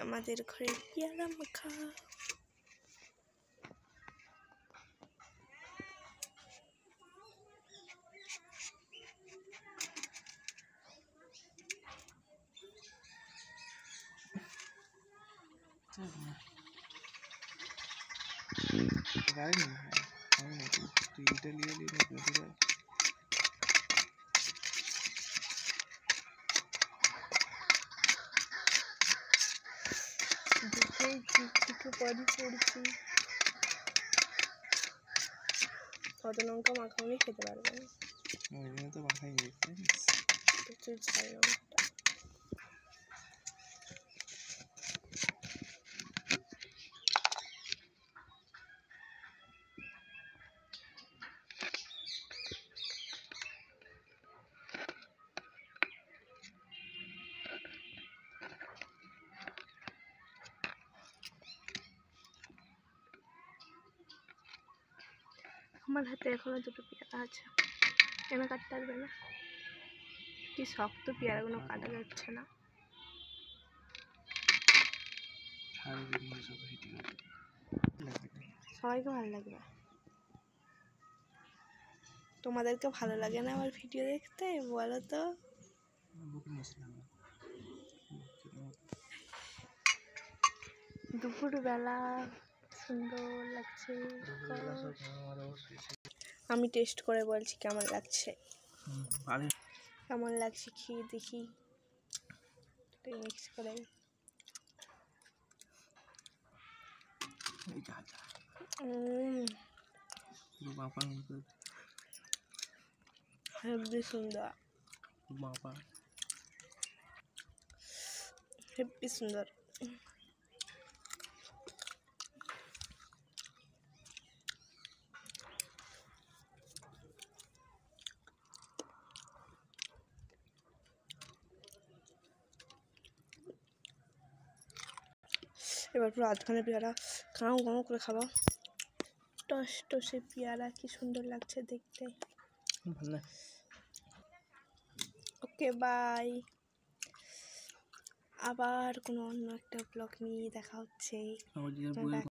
আমাদের ঘরে পেয়ারা মাখা। কত লঙ্কা মাখানি খেতে পারবে না, তো মাখাই প্রচুর ঝাল লঙ্কাটা। আমার হাতে এখনো দুটো পেয়ারা আছে, এনে কাটতে পারবে না, কি শক্ত পেয়ারাগুলো কাটা যাচ্ছে না। সবাইকে ভালো লাগবে, তোমাদেরকে ভালো লাগে না আমার ভিডিও দেখতে বলো তো? দুপুরবেলা সুন্দর লাগছে, আমি টেস্ট করে বলছি কেমন লাগছে। কেমন লাগছে খেয়ে দেখি, মিক্স করে। হেব্বি সুন্দর, হেব্বি সুন্দর। এবার পুরো আধখানে পেয়ারা কাউ কাউ করে খাবো। টস টসে পেয়ারা কি সুন্দর লাগছে দেখতে। ওকে বাই, আবার কোনো অন্য একটা ব্লগ নিয়ে দেখা হচ্ছে।